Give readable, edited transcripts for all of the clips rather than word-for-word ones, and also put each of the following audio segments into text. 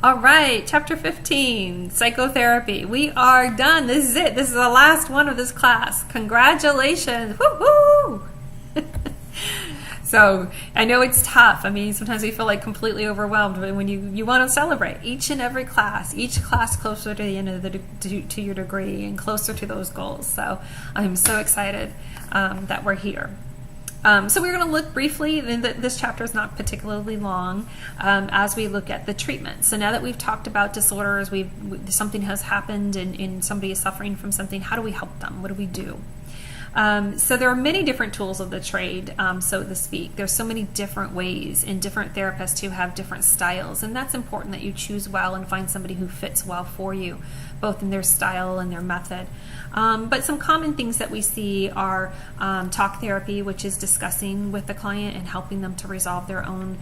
All right, chapter 15, psychotherapy. We are done. This is it. This is the last one of this class. Congratulations. Woo-hoo! So I know it's tough. I mean, sometimes we feel like completely overwhelmed, but when you want to celebrate each and every class, each class closer to the end of to your degree and closer to those goals. So I'm so excited that we're here. So we're going to look briefly, and this chapter is not particularly long, as we look at the treatment. So now that we've talked about disorders, something has happened and somebody is suffering from something, how do we help them? What do we do? So there are many different tools of the trade, so to speak. There's so many different ways and different therapists who have different styles, and that's important that you choose well and find somebody who fits well for you, both in their style and their method. But some common things that we see are talk therapy, which is discussing with the client and helping them to resolve their own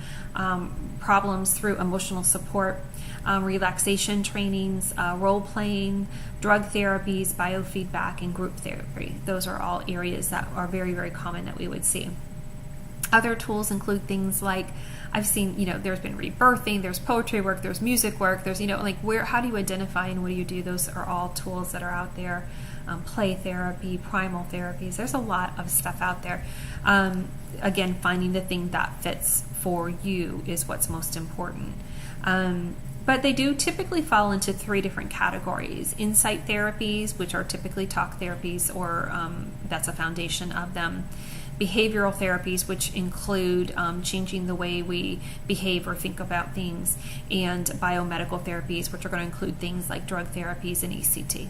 problems through emotional support. Relaxation trainings, role-playing, drug therapies, biofeedback, and group therapy. Those are all areas that are very, very common that we would see. Other tools include things like, I've seen, there's been rebirthing, there's poetry work, there's music work, there's, how do you identify and what do you do? Those are all tools that are out there. Play therapy, primal therapies. There's a lot of stuff out there. Again, finding the thing that fits for you is what's most important. But they do typically fall into three different categories. Insight therapies, which are typically talk therapies, or that's a foundation of them. Behavioral therapies, which include changing the way we behave or think about things. And biomedical therapies, which are going to include things like drug therapies and ECT.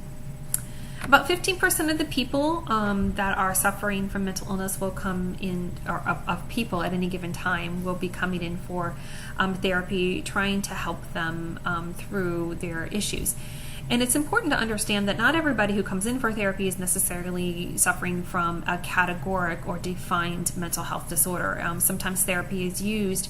About 15% of the people that are suffering from mental illness will come in, or of people at any given time will be coming in for therapy, trying to help them through their issues. And it's important to understand that not everybody who comes in for therapy is necessarily suffering from a categoric or defined mental health disorder. Sometimes therapy is used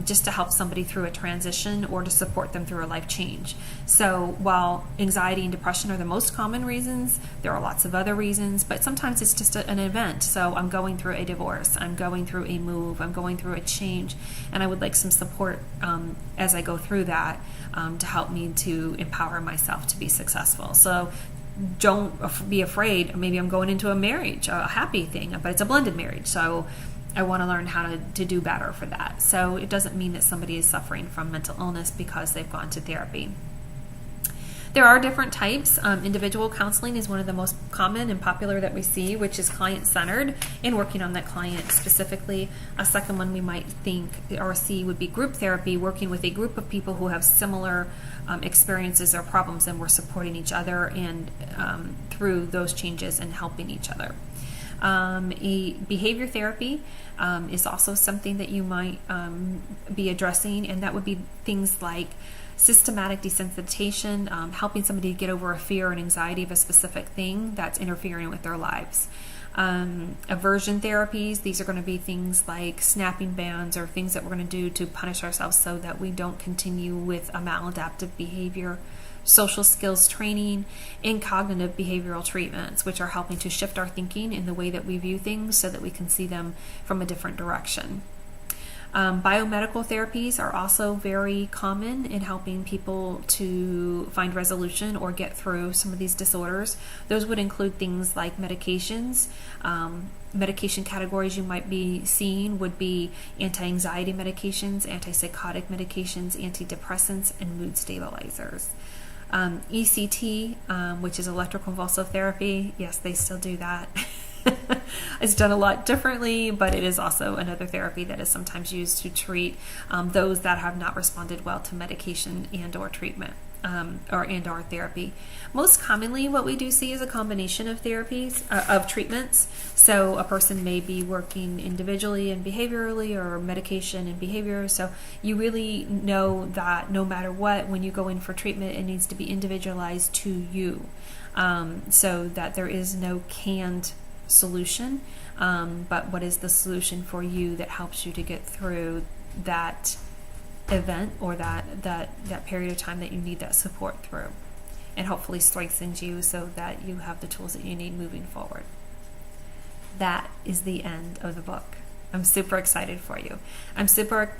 just to help somebody through a transition or to support them through a life change. So while anxiety and depression are the most common reasons, there are lots of other reasons, but sometimes it's just an event. So I'm going through a divorce, I'm going through a move, I'm going through a change, and I would like some support as I go through that to help me to empower myself to be successful. So don't be afraid. Maybe I'm going into a marriage, a happy thing, but it's a blended marriage. So I want to learn how to do better for that. So it doesn't mean that somebody is suffering from mental illness because they've gone to therapy. There are different types. Individual counseling is one of the most common and popular that we see, which is client-centered and working on that client specifically. A second one we might think or see would be group therapy, working with a group of people who have similar experiences or problems, and we're supporting each other and through those changes and helping each other. Behavior therapy is also something that you might be addressing, and that would be things like systematic desensitization, helping somebody get over a fear and anxiety of a specific thing that's interfering with their lives. Aversion therapies, these are going to be things like snapping bands or things that we're going to do to punish ourselves so that we don't continue with a maladaptive behavior. Social skills training, and cognitive behavioral treatments, which are helping to shift our thinking in the way that we view things so that we can see them from a different direction. Biomedical therapies are also very common in helping people to find resolution or get through some of these disorders. Those would include things like medications. Medication categories you might be seeing would be anti-anxiety medications, antipsychotic medications, antidepressants, and mood stabilizers. ECT, which is electroconvulsive therapy, yes, they still do that. It's done a lot differently, but it is also another therapy that is sometimes used to treat those that have not responded well to medication and or treatment or therapy. Most commonly what we do see is a combination of therapies, of treatments. So a person may be working individually and behaviorally, or medication and behavior. So you really know that no matter what, when you go in for treatment, it needs to be individualized to you, so that there is no canned solution, but what is the solution for you that helps you to get through that event or that period of time that you need that support through, and hopefully strengthens you so that you have the tools that you need moving forward. That is the end of the book. I'm super excited for you. I'm super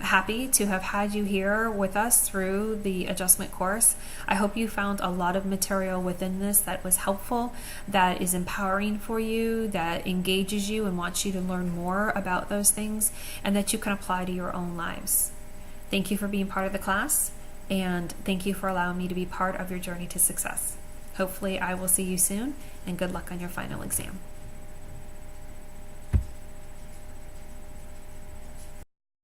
happy to have had you here with us through the adjustment course. I hope you found a lot of material within this that was helpful, that is empowering for you, that engages you and wants you to learn more about those things, and that you can apply to your own lives. Thank you for being part of the class, and thank you for allowing me to be part of your journey to success. Hopefully I will see you soon, and good luck on your final exam.